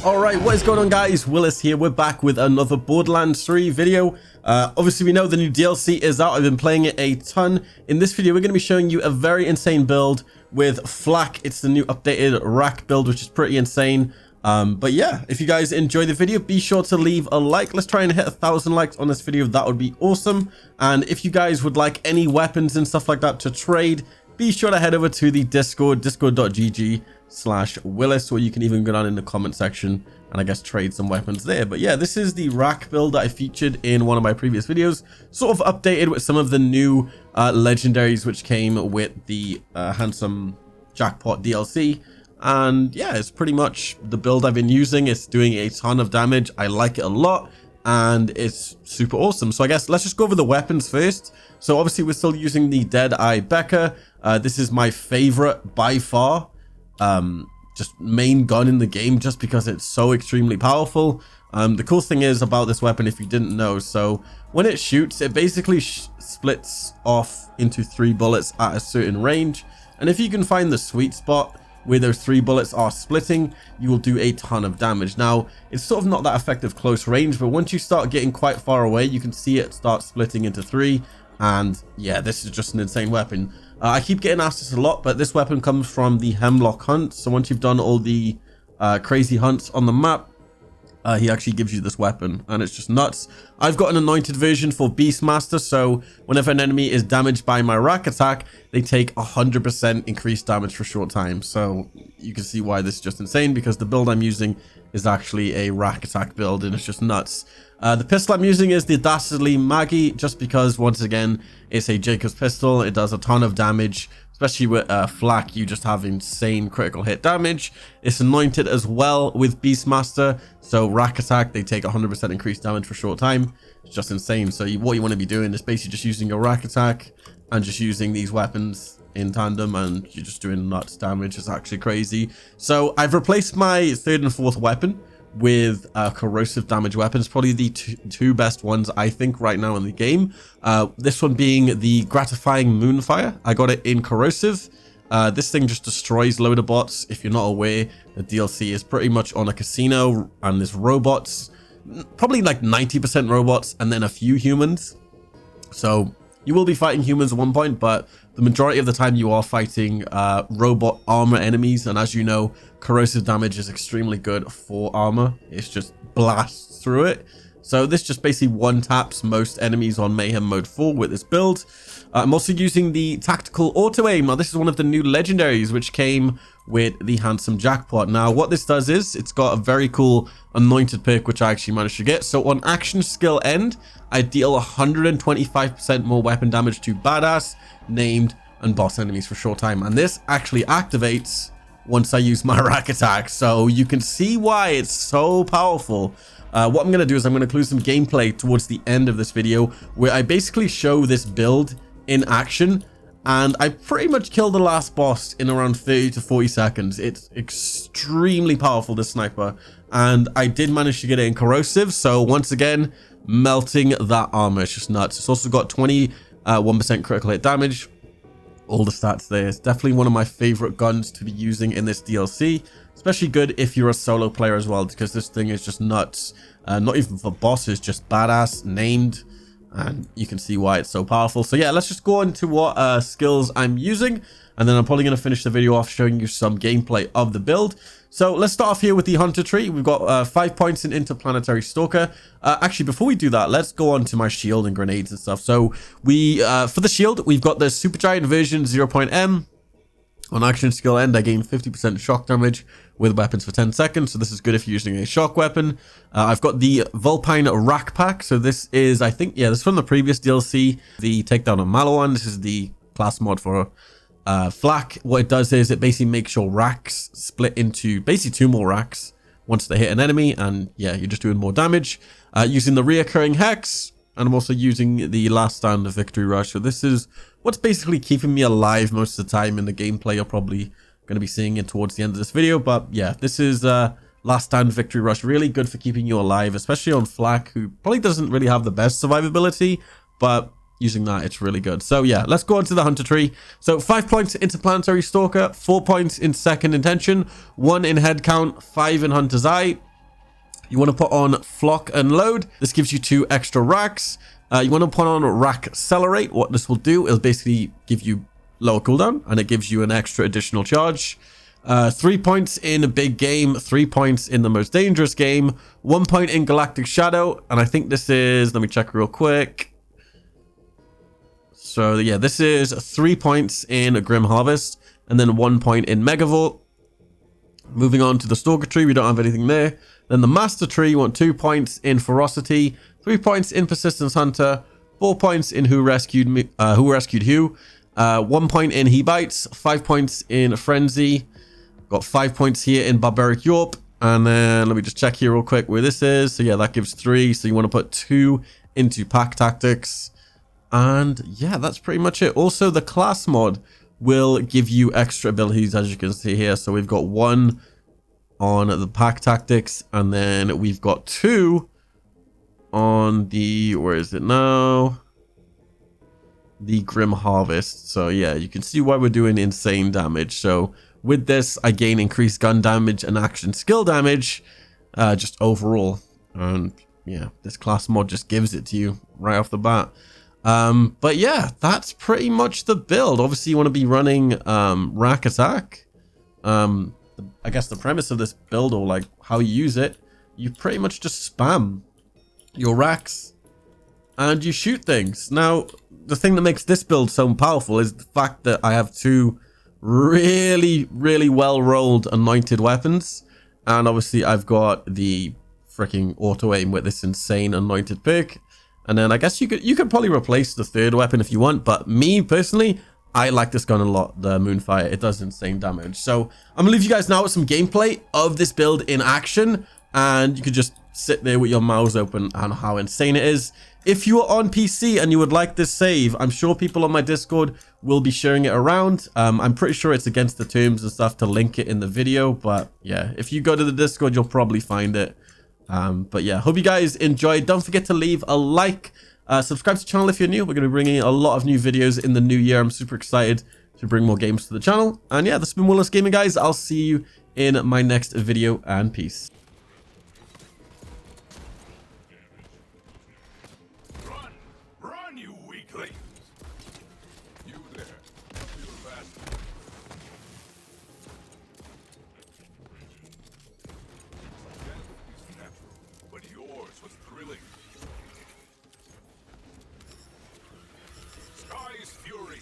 Alright, what is going on, guys? Willis here. We're back with another Borderlands 3 video. Obviously we know the new DLC is out. I've been playing it a ton. In this video we're going to be showing you a very insane build with Flak. It's the new updated rack build, which is pretty insane. But yeah, if you guys enjoy the video, be sure to leave a like. Let's try and hit 1,000 likes on this video. That would be awesome. And if you guys would like any weapons and stuff like that to trade, be sure to head over to the Discord, discord.gg/Willis, or you can even go down in the comment section and I guess trade some weapons there. But yeah, this is the rack build that I featured in one of my previous videos, sort of updated with some of the new legendaries which came with the handsome jackpot DLC. And yeah, it's pretty much the build I've been using. It's doing a ton of damage. I like it a lot and it's super awesome. So I guess let's just go over the weapons first. So obviously we're still using the Deadeye Becca. This is my favorite by far, just main gun in the game, just because it's so extremely powerful. The cool thing is about this weapon, if you didn't know, so when it shoots, it basically splits off into 3 bullets at a certain range. And if you can find the sweet spot where those 3 bullets are splitting, you will do a ton of damage. Now, it's sort of not that effective close range, but once you start getting quite far away, you can see it start splitting into 3. And yeah, this is just an insane weapon. I keep getting asked this a lot, but this weapon comes from the Hemlock hunt. So once you've done all the crazy hunts on the map, he actually gives you this weapon, and it's just nuts. I've got an anointed version for Beastmaster, so whenever an enemy is damaged by my rack attack, they take 100% increased damage for a short time. So you can see why this is just insane, because the build I'm using is actually a rack attack build, and it's just nuts. The pistol I'm using is the Dastardly Maggie, just because, once again, it's a Jacob's pistol. It does a ton of damage, especially with Flak. You just have insane critical hit damage. It's anointed as well with Beastmaster, so rack attack, they take 100% increased damage for a short time. It's just insane. So what you want to be doing is basically just using your rack attack and just using these weapons in tandem, and you're just doing nuts damage. It's actually crazy. So I've replaced my 3rd and 4th weapon with corrosive damage weapons, probably the two best ones I think right now in the game. This one being the Gratifying Moonfire. I got it in corrosive. This thing just destroys load of bots. If you're not aware, the DLC is pretty much on a casino, and there's robots, probably like 90% robots and then a few humans. So you will be fighting humans at one point, but the majority of the time you are fighting robot armor enemies. And as you know, corrosive damage is extremely good for armor. It's just blasts through it. So this just basically one-taps most enemies on Mayhem Mode 4 with this build. I'm also using the Tactical Auto-Aim. Now, this is one of the new legendaries which came with the handsome jackpot. Now, what this does is it's got a very cool anointed perk, which I actually managed to get. So on action skill end, I deal 125% more weapon damage to badass, named, and boss enemies for a short time. And this actually activates once I use my rack attack. So you can see why it's so powerful. What I'm going to do is I'm going to include some gameplay towards the end of this video where I basically show this build in action. And I pretty much killed the last boss in around 30 to 40 seconds. It's extremely powerful, this sniper. And I did manage to get it in corrosive. So once again, melting that armor. It's just nuts. It's also got 21% critical hit damage. All the stats there. It's definitely one of my favorite guns to be using in this DLC. Especially good if you're a solo player as well, because this thing is just nuts. Not even for bosses, just badass, named. And you can see why it's so powerful. So yeah, let's just go into what skills I'm using, and then I'm probably going to finish the video off showing you some gameplay of the build. So let's start off here with the Hunter tree. We've got 5 points in Interplanetary Stalker. Actually, before we do that, let's go on to my shield and grenades and stuff. So we, for the shield, we've got the Supergiant version 0.M. On action skill end, I gain 50% shock damage with weapons for 10 seconds. So this is good if you're using a shock weapon. I've got the Vulpine Rack Pack. So this is, I think, yeah, this is from the previous DLC, the Takedown of Maliwan. This is the class mod for Flak. What it does is it basically makes your racks split into basically 2 more racks once they hit an enemy. And yeah, you're just doing more damage. Using the Reoccurring Hex. And I'm also using the Last Stand of Victory Rush. So this is what's basically keeping me alive most of the time in the gameplay. You're probably going to be seeing it towards the end of this video. But yeah, this is Last Stand Victory Rush. Really good for keeping you alive, especially on Flak, who probably doesn't really have the best survivability. But using that, it's really good. So yeah, let's go on to the hunter tree. So 5 points interplanetary stalker, 4 points in second intention, 1 in head count, 5 in hunter's eye. You want to put on flock and load. This gives you 2 extra racks. You want to put on rack accelerate. What this will do is basically give you lower cooldown, and it gives you an extra additional charge. 3 points in a big game, 3 points in the most dangerous game, 1 point in galactic shadow, and I think this is, let me check real quick. So yeah, this is 3 points in a grim harvest, and then 1 point in megavolt. Moving on to the stalker tree, we don't have anything there. Then the master tree, you want 2 points in ferocity, 3 points in persistence hunter, 4 points in who rescued who, 1 point in he bites, 5 points in frenzy. Got 5 points here in barbaric Yorp, and then let me just check here real quick where this is. So yeah, that gives 3. So you want to put 2 into pack tactics, and yeah, that's pretty much it. Also, the class mod will give you extra abilities, as you can see here. So we've got 1 on the pack tactics, and then we've got 2 on the, where is it now? The grim harvest. So yeah, you can see why we're doing insane damage. So with this, I gain increased gun damage and action skill damage, just overall. And yeah, this class mod just gives it to you right off the bat. But yeah, that's pretty much the build. Obviously, you want to be running rack attack. I guess the premise of this build, or like how you use it, you pretty much just spam your racks and you shoot things. Now, the thing that makes this build so powerful is the fact that I have 2 really well rolled anointed weapons, and obviously I've got the freaking auto aim with this insane anointed pick. And then I guess you could probably replace the 3rd weapon if you want, but me personally, I like this gun a lot, the Moonfire. It does insane damage. So I'm gonna leave you guys now with some gameplay of this build in action, and you could just sit there with your mouse open on how insane it is. If you are on PC and you would like this save, I'm sure people on my Discord will be sharing it around. I'm pretty sure it's against the terms and stuff to link it in the video, but yeah, if you go to the Discord, you'll probably find it. But yeah, hope you guys enjoyed. Don't forget to leave a like, subscribe to the channel if you're new. We're going to be bringing a lot of new videos in the new year. I'm super excited to bring more games to the channel. And yeah, this has been Willis Gaming, guys. I'll see you in my next video, and peace. Run, you weakling! You there, feel fast. Death is natural, but yours was thrilling. Sky's fury!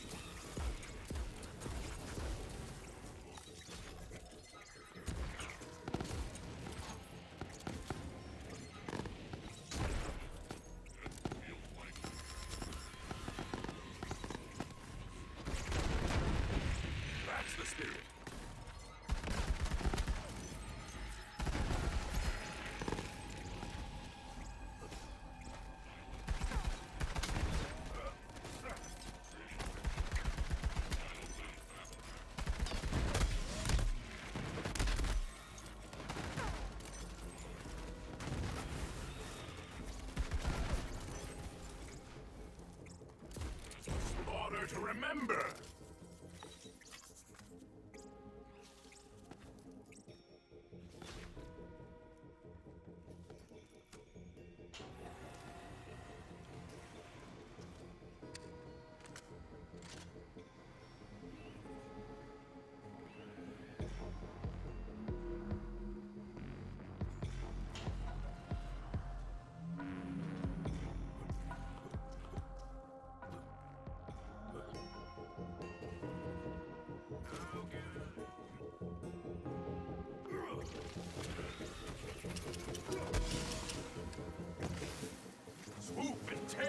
That's the spirit. Honor to remember! Swoop and tear!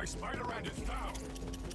My spider ant is down.